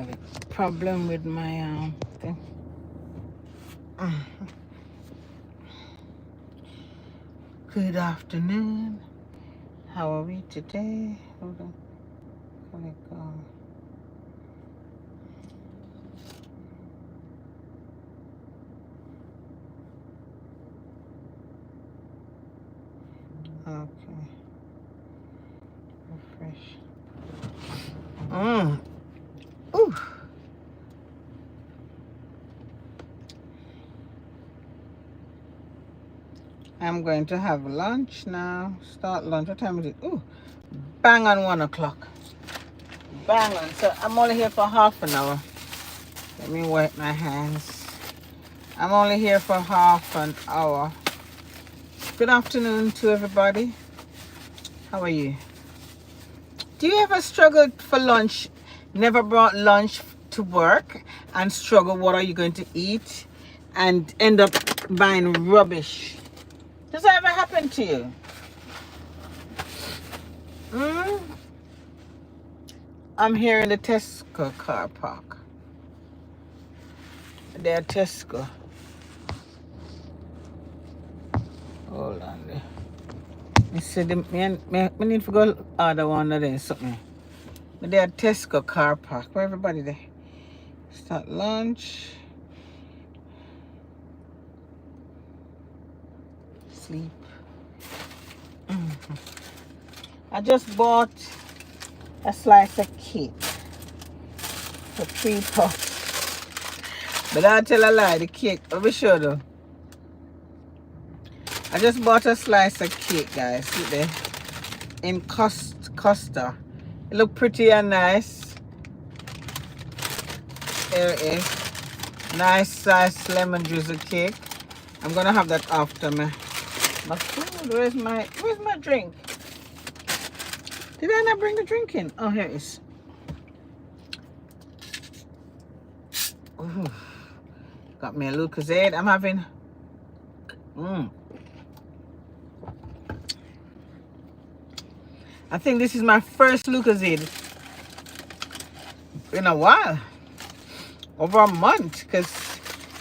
have a problem with my thing. Good afternoon. How are we today? Hold on. Click on. Okay. Refresh. Ooh. I'm going to have lunch now. Start lunch. What time is it? Ooh. Bang on 1 o'clock. Bang on. So I'm only here for half an hour. Let me wipe my hands. I'm only here for half an hour. Good afternoon to everybody. How are you? Do you ever struggle for lunch? Never brought lunch to work and struggle what are you going to eat and end up buying rubbish? Does that ever happen to you? I'm here in the Tesco car park. They're Tesco. Hold on there. I said, I need to go order one of them something. But they're Tesco car park. Where everybody there? Start lunch. Sleep. I just bought a slice of cake for £3. But I'll tell a lie, the cake, I'll be sure though. I just bought a slice of cake, guys. See there? In Costa. It look pretty and nice. There it is. Nice size lemon drizzle cake. I'm gonna have that after my food. Where's my drink? Did I not bring the drink in? Oh, here it is. Ooh. Got me a Lucozade. I'm having I think this is my first Lucozade in a while. Over a month, because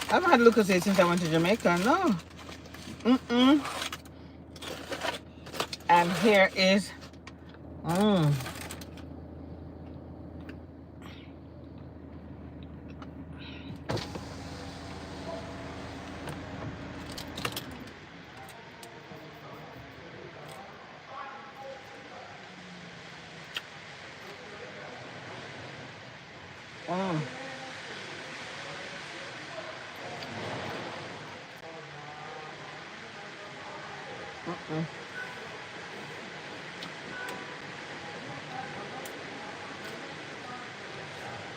I haven't had Lucozade since I went to Jamaica. No. And here is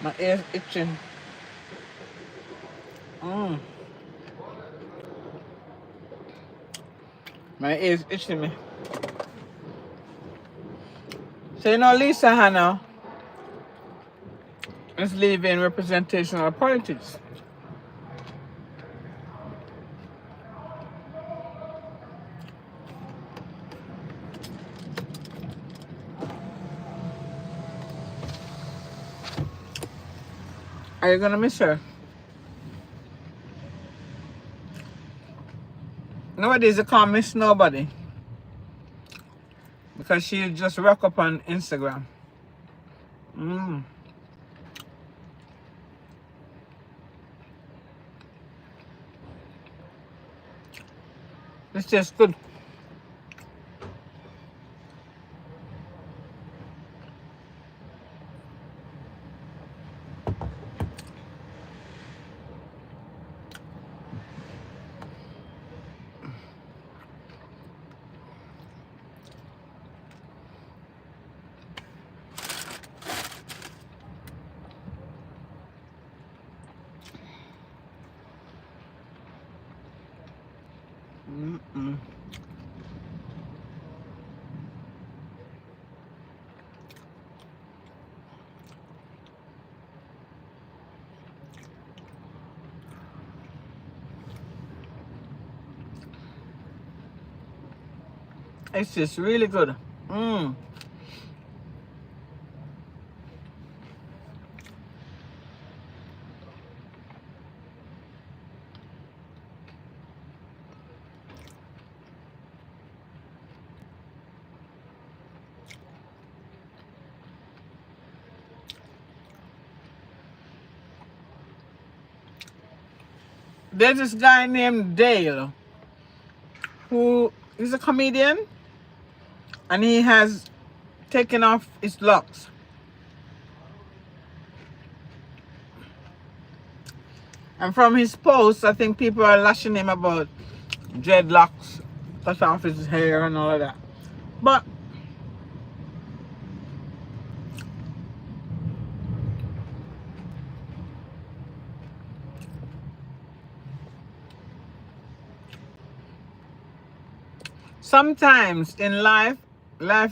my ear's itching. My ear's itching me. So you know Lisa Hannah is leaving representational politics. Are you gonna miss her? Nowadays you can't miss nobody because she just rock up on Instagram. It's just good. It's just really good. There's this guy named Dale who is a comedian, and he has taken off his locks. And from his posts, I think people are lashing him about dreadlocks, cut off his hair and all of that. But sometimes in life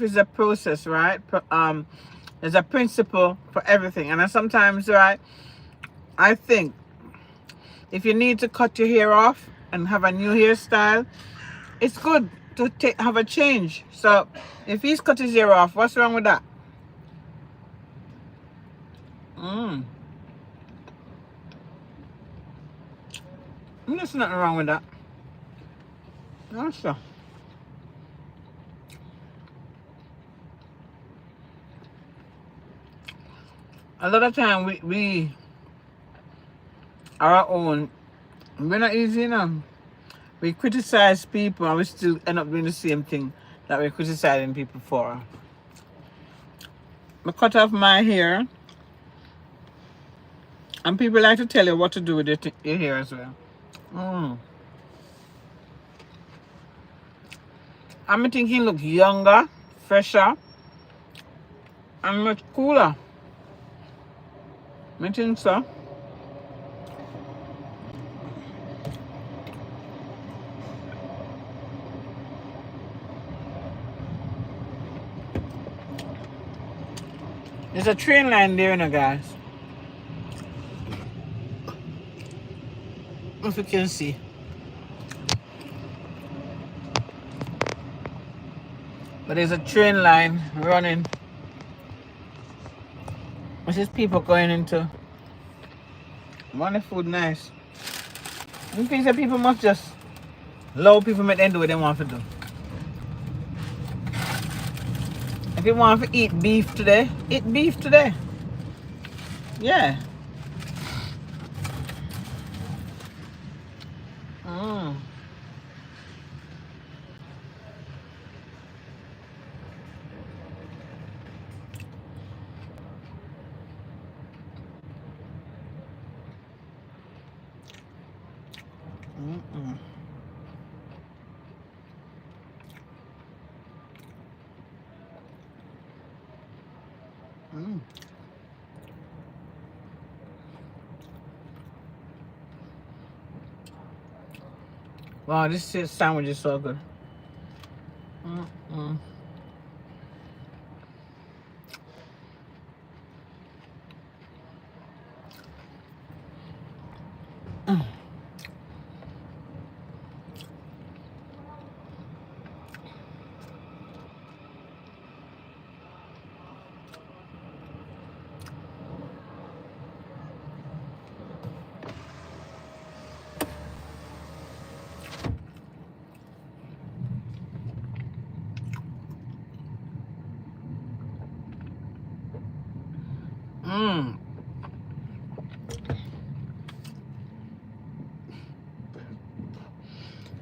is a process, right? There's a principle for everything. And sometimes, right, I think if you need to cut your hair off and have a new hairstyle, it's good to have a change. So if he's cut his hair off, what's wrong with that? There's nothing wrong with that. No, sir. A lot of time we our own, we're not easy enough. We criticize people and we still end up doing the same thing that we're criticizing people for. I cut off my hair, and people like to tell you what to do with your hair as well. I'm thinking look younger, fresher, and much cooler. I think so. There's a train line there, you know, guys. If you can see. But there's a train line running. This is people going into. Want the food nice. You think that people must just allow people make them do what they want to do. If you want to eat beef today, eat beef today. Yeah. Wow, this sandwich is so good.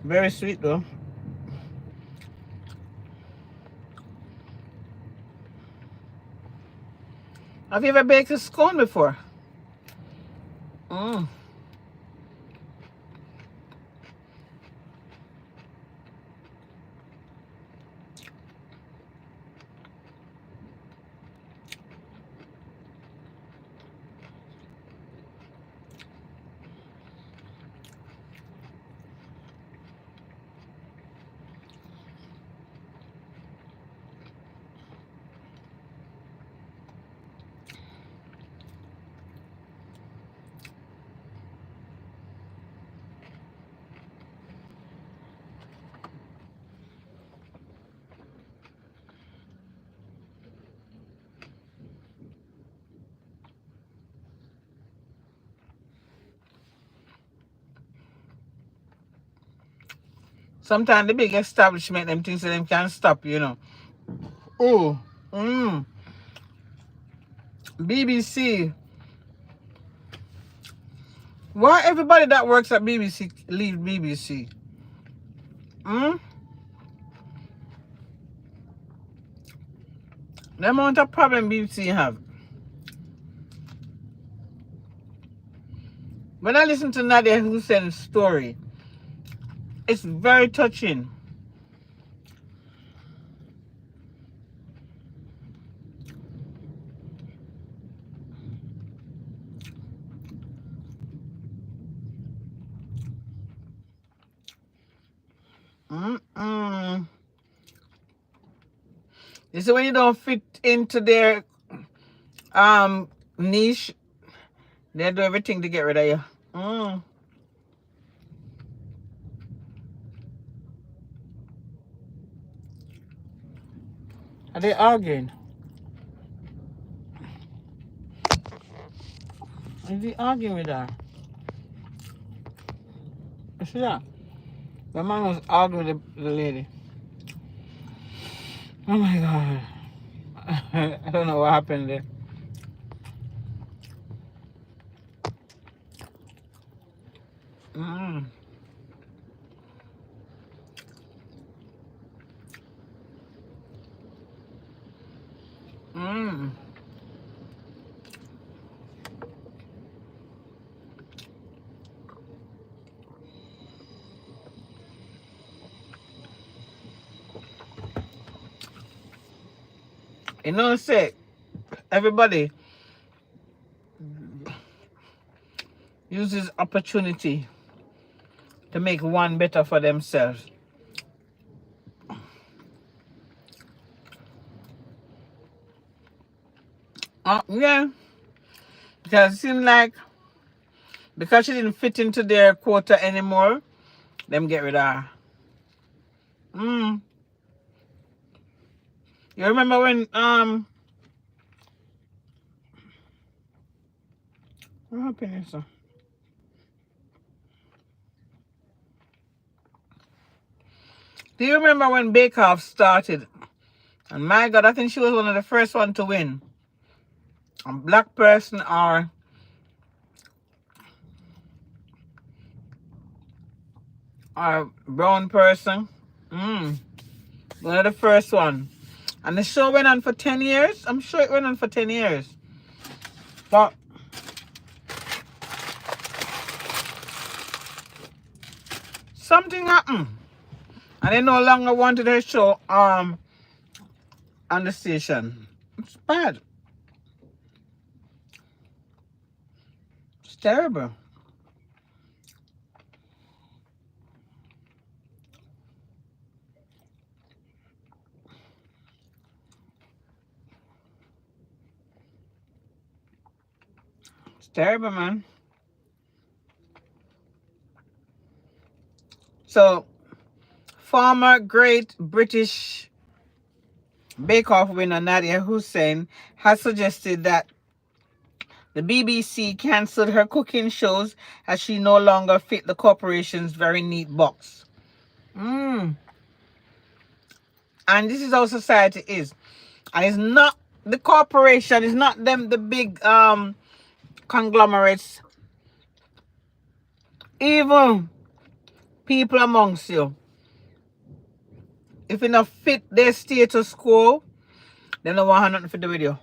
Very sweet though. Have you ever baked a scone before? Sometimes the big establishment, them things that them can't stop, you know. BBC Why everybody that works at BBC leave BBC? Hmm? The amount of problem BBC have. When I listen to Nadia Hussein's story, it's very touching. Mm-mm. You see, when you don't fit into their niche, they do everything to get rid of you. Mm. Are they arguing? Is he arguing with her? You see that? The man was arguing with the lady. Oh my god. I don't know what happened there. Mm. Mm. You know, say everybody uses opportunity to make one better for themselves. Yeah, because it seemed like because she didn't fit into their quota anymore, them get rid of her. Mm. You remember when what happened, sir? Do you remember when Bake Off started? And my God, I think she was one of the first one to win. A black person or a brown person. Mm. One of the first one. And the show went on for 10 years. I'm sure it went on for 10 years. But something happened. And they no longer wanted her show on the station. It's bad. It's terrible. It's terrible, man. So, former great British Bake Off winner Nadia Hussein has suggested that the BBC cancelled her cooking shows as she no longer fit the corporation's very neat box. And this is how society is. And it's not the corporation, it's not them, the big conglomerates. Even people amongst you, if you not fit their status quo, they don't want nothing to do with you.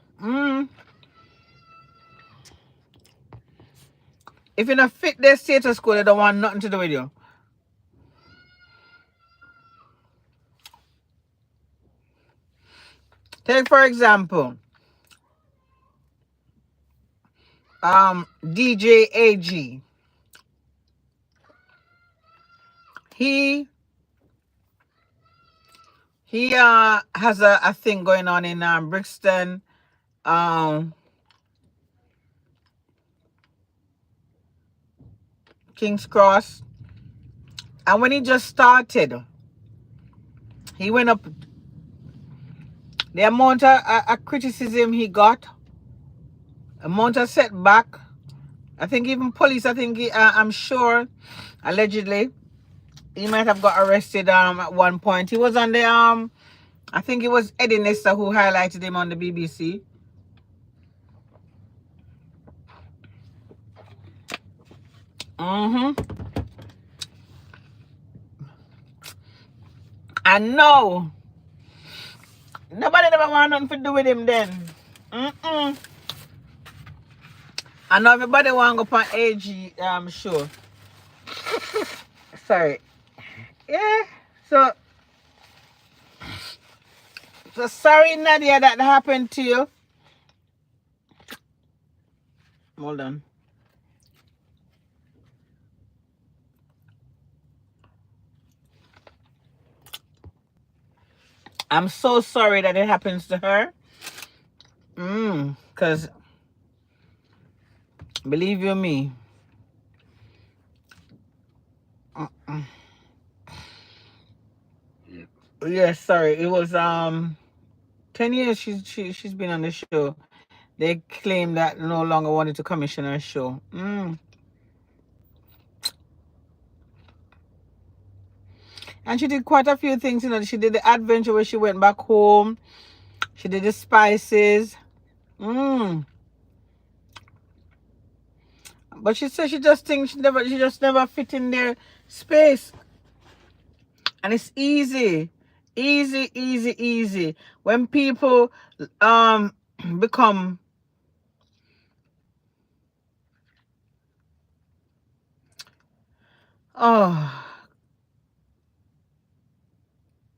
If you not fit their status quo, they don't want nothing to do with you. Take for example, DJ AG. He has a thing going on in Brixton, King's Cross. And when he just started, he went up. The amount of criticism he got, amount of setback. I think even police, I'm sure, allegedly, he might have got arrested at one point. He was on the, I think it was Eddie Nesta who highlighted him on the BBC. Mm-hmm. I know. Nobody never want nothing to do with him then. Mm-mm. I know everybody want to go on AG show. Sorry. Yeah. So sorry, Nadia, that happened to you. Hold on. I'm so sorry that it happens to her. Because believe you me. Yes, sorry. It was 10 years she's been on the show. They claim that no longer wanted to commission her show. And she did quite a few things, She did the adventure where she went back home. She did the spices. But she said she just thinks she just never fit in their space. And it's easy. Easy, easy, easy. When people become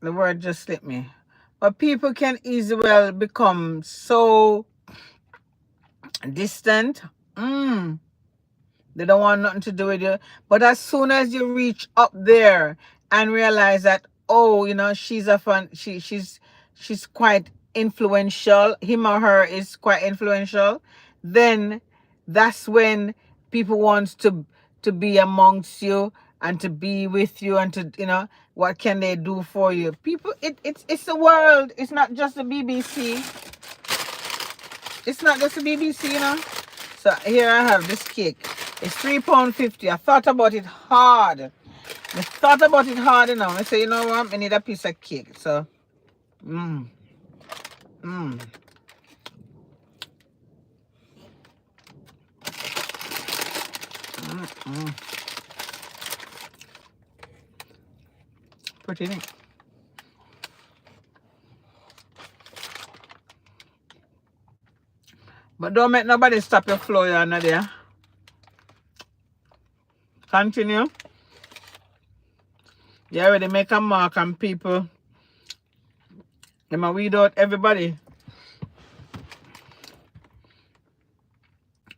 the word just slipped me. But people can easily well become so distant. They don't want nothing to do with you. But as soon as you reach up there and realize that, oh, she's a fun, she's quite influential. Him or her is quite influential. Then that's when people want to be amongst you and to be with you and to, what can they do for you? People, it's the world. It's not just the BBC. It's not just the BBC. So here I have this cake. It's £3.50. I thought about it hard. I say, you know what? I need a piece of cake. So, Pretty neat. But don't make nobody stop your flow, you Nadia. Continue. You already make a mark on people. They might weed out everybody.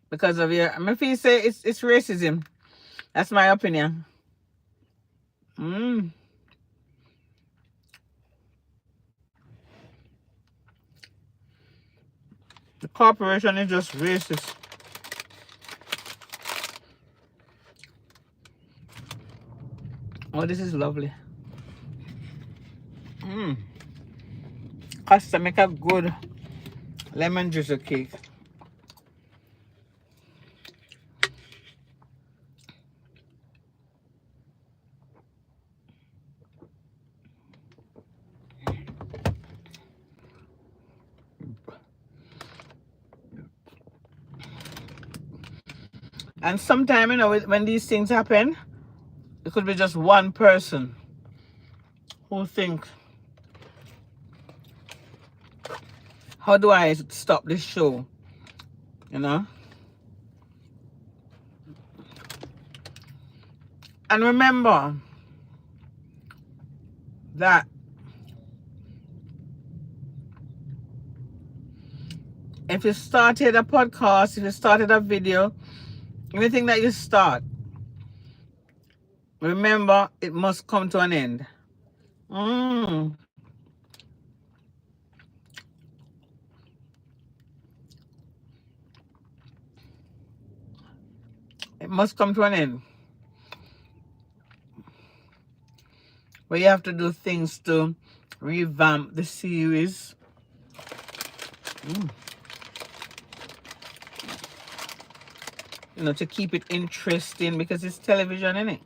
Because of your... I feel say it's racism. That's my opinion. The corporation is just racist. Oh, this is lovely. Costa make a good lemon drizzle cake. And sometimes, when these things happen, it could be just one person who think, how do I stop this show? And remember that if you started a podcast, if you started a video, anything that you start, remember it must come to an end. It must come to an end. Where you have to do things to revamp the series. To keep it interesting, because it's television, isn't it?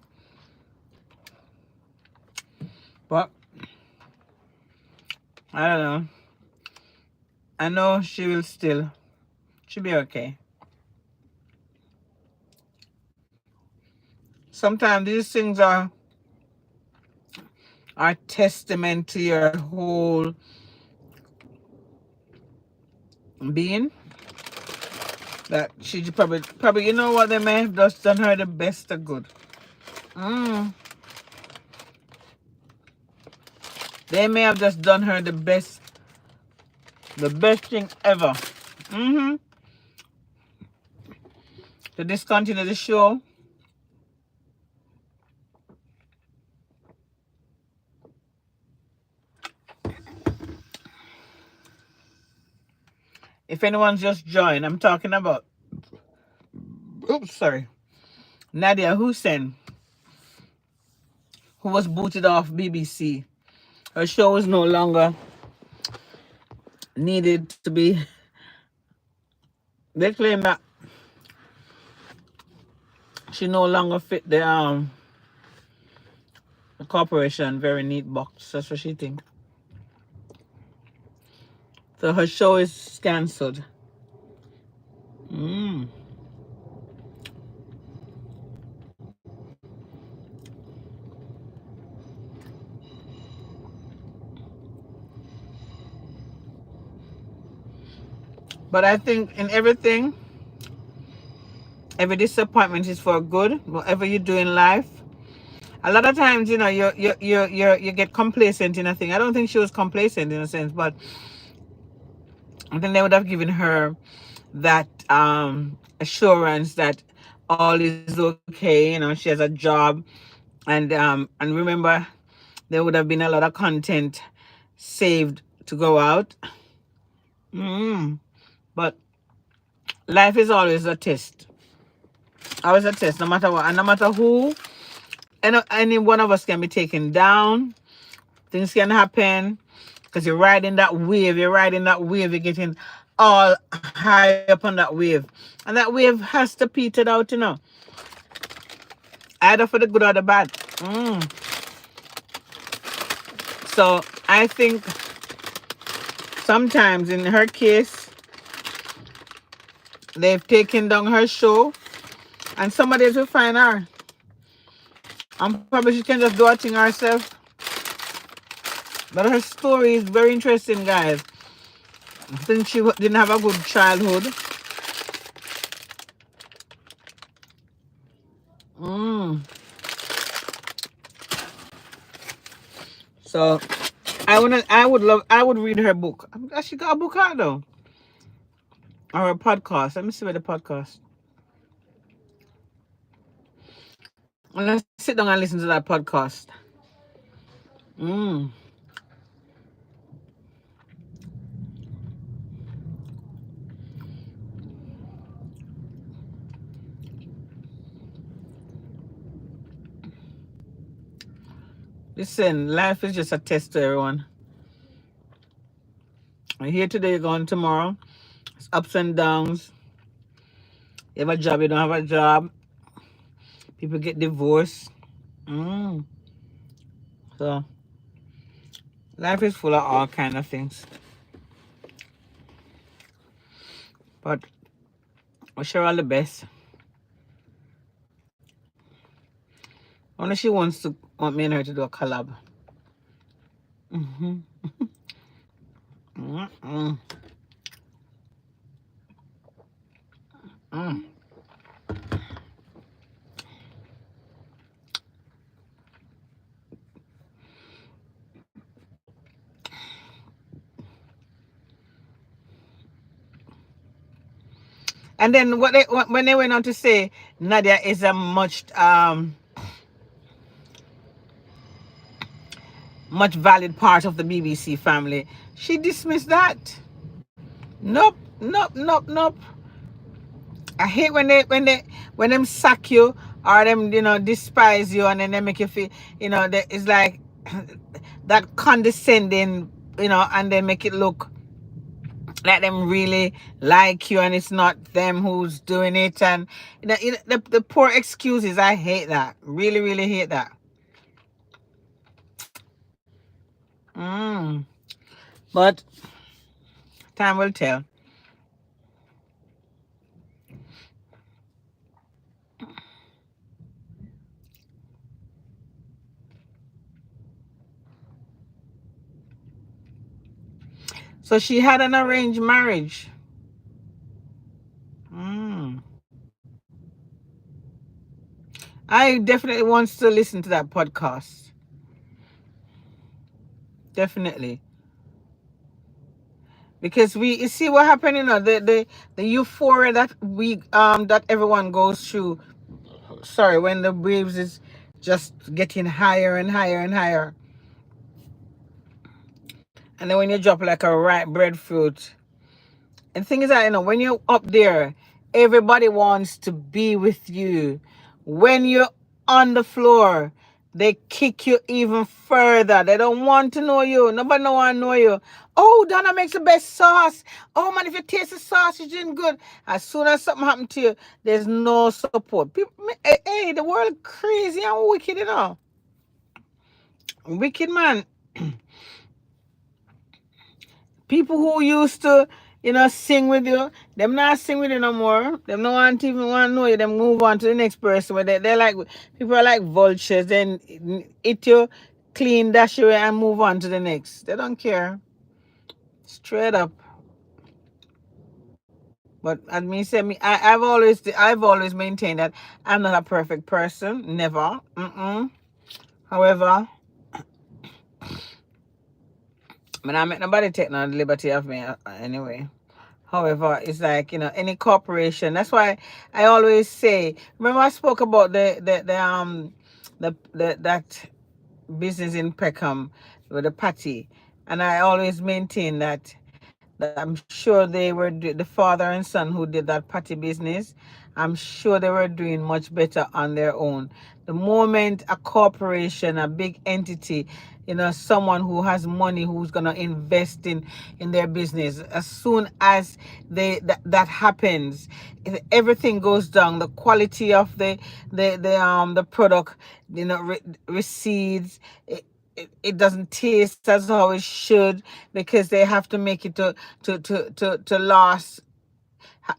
But I don't know. I know she'll be okay. Sometimes these things are testament to your whole being. That she probably, you know what, they may have just done her the best of good. Mm. They may have just done her the best thing ever. Mm-hmm. To discontinue the show. If anyone's just joined, I'm talking about, oops, sorry, Nadia Hussein, who was booted off BBC. Her show is no longer needed to be. They claim that she no longer fit the corporation very neat box. That's what she think. So her show is cancelled. Mm. But I think in everything, every disappointment is for good. Whatever you do in life, a lot of times, you know, you get complacent in a thing. I don't think she was complacent in a sense, but I think they would have given her that assurance that all is okay. You know, she has a job, and remember, there would have been a lot of content saved to go out. But life is always a test. Always a test, no matter what, and no matter who. Any one of us can be taken down. Things can happen because you're riding that wave. You're getting all high up on that wave, and that wave has to peter out, you know, either for the good or the bad. So I think sometimes in her case, they've taken down her show, and somebody will find her. And probably she can just do a thing herself. But her story is very interesting, guys. Since she didn't have a good childhood. So I would read her book. She got a book out though. Or a podcast. Let me see where the podcast. Let's sit down and listen to that podcast. Listen, life is just a test to everyone. You're here today, you're gone tomorrow. It's ups and downs. You have a job, you don't have a job. People get divorced. So life is full of all kind of things. But wish her all the best. Only she want me and her to do a collab. And then when they went on to say Nadia is a much valid part of the BBC family, she dismissed that. Nope. I hate when them sack you or them, you know, despise you, and then they make you feel, you know, that it's like that condescending, you know, and they make it look like them really like you, and it's not them who's doing it. And the poor excuses, I hate that. Really hate that. But time will tell. So she had an arranged marriage. Mm. I definitely want to listen to that podcast. Definitely. Because you see what happened, the euphoria that that everyone goes through. Sorry, when the waves is just getting higher and higher and higher. And then when you drop like a ripe breadfruit. And the thing is that, when you're up there, everybody wants to be with you. When you're on the floor, they kick you even further. They don't want to know you. Nobody don't want to know you. Oh, Donna makes the best sauce. Oh, man, if you taste the sauce, you're doing good. As soon as something happens to you, there's no support. People, hey, the world crazy and wicked, Wicked, man. People who used to, sing with you, them not sing with you no more. Them no want to even want to know you. Them move on to the next person. Where they're like, people are like vultures. Then eat you, clean, dash you away, and move on to the next. They don't care. Straight up. But as me say, I've always maintained that I'm not a perfect person. Never. However, when I make nobody take no liberty of me anyway. However, it's like, any corporation. That's why I always say, remember I spoke about that business in Peckham with the patty, and I always maintain that I'm sure they were the father and son who did that patty business. I'm sure they were doing much better on their own. The moment a corporation, a big entity, someone who has money who's gonna invest in their business, as soon as that happens, everything goes down. The quality of the product, recedes. It doesn't taste as how it should, because they have to make it to last,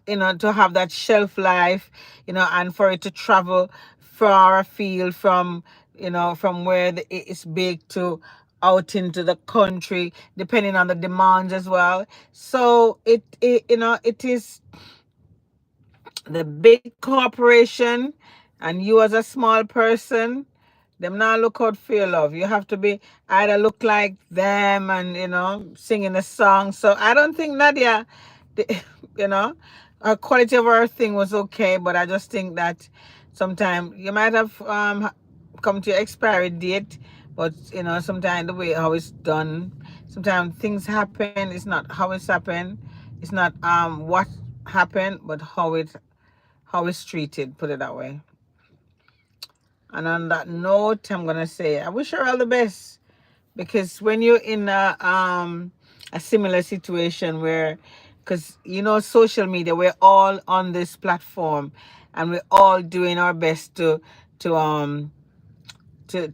to have that shelf life, and for it to travel far afield from where it's baked to out into the country, depending on the demands as well. So it is the big corporation, and you as a small person, them not look out for your love. You have to be either look like them and singing a song. So I don't think Nadia, the, you know, her quality of her thing was okay, but I just think that sometimes you might have come to your expiry date, but sometimes the way how it's done, sometimes things happen. It's not how it's happened. It's not what happened, but how it's treated. Put it that way. And on that note, I'm gonna say I wish her all the best, because when you're in a similar situation where, because social media, we're all on this platform, and we're all doing our best to um to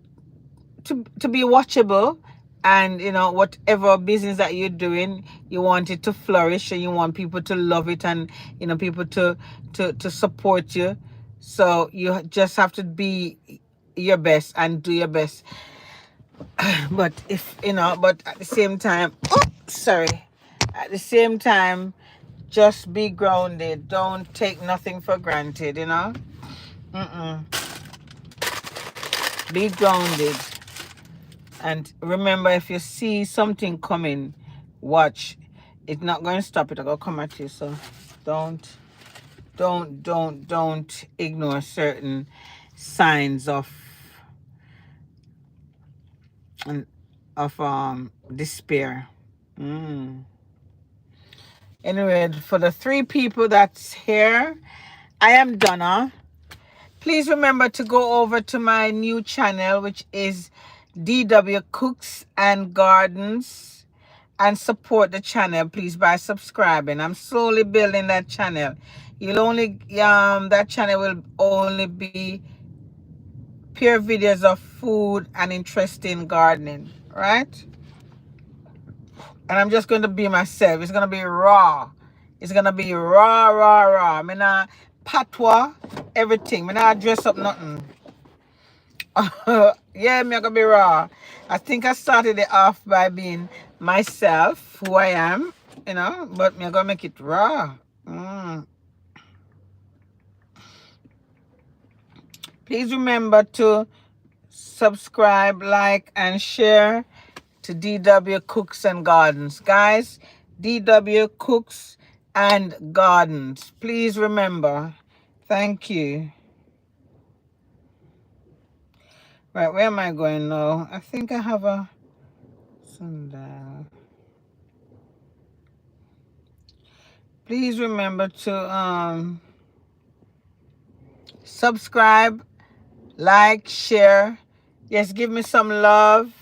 to be watchable, and whatever business that you're doing, you want it to flourish, and you want people to love it, and people to support you. So you just have to be your best and do your best. But but at the same time, sorry, at the same time, just be grounded. Don't take nothing for granted. Mm-mm. Be grounded. And remember, if you see something coming, watch. It's not going to stop it. It's going to come at you. So don't don't ignore certain signs of despair. Mm. Anyway, for the 3 people that's here, I am Donna. Please remember to go over to my new channel, which is DW Cooks and Gardens, and support the channel, please, by subscribing. I'm slowly building that channel. That channel will only be pure videos of food and interesting gardening, right? And I'm just going to be myself. It's going to be raw. It's going to be raw, raw, raw. I'm not patois, everything. I'm not dress up nothing. Yeah, me gonna be raw. I think I started it off by being myself, who I am, you know, but me gonna make it raw. Mm. Please remember to subscribe, like, and share to DW Cooks and Gardens. Guys, DW Cooks and Gardens. Please remember. Thank you. Right, where am I going now? I think I have a sundial. Please remember to subscribe, like, share. Yes, give me some love.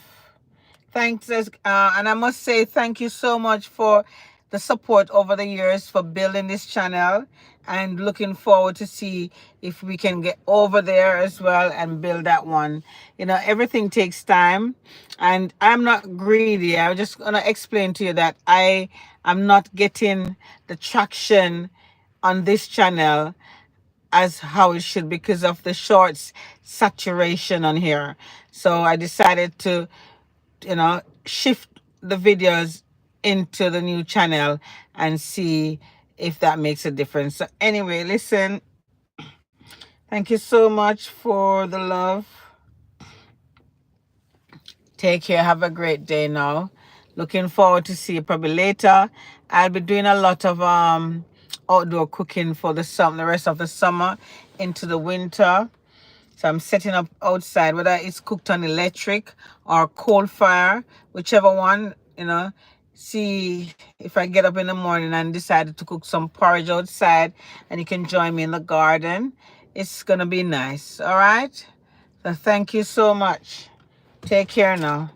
Thanks, and I must say thank you so much for the support over the years for building this channel, and looking forward to see if we can get over there as well and build that one. You know, everything takes time, and I'm not greedy. I'm just gonna explain to you that I am not getting the traction on this channel as how it should because of the shorts saturation on here. So I decided to, you know, shift the videos into the new channel and see if that makes a difference. So anyway, listen, thank you so much for the love. Take care. Have a great day now. Looking forward to see you probably later. I'll be doing a lot of outdoor cooking for the rest of the summer into the winter. So I'm setting up outside, whether it's cooked on electric or coal fire, whichever one, you know. See if I get up in the morning and decided to cook some porridge outside, and you can join me in the garden. It's going to be nice. All right. So thank you so much. Take care now.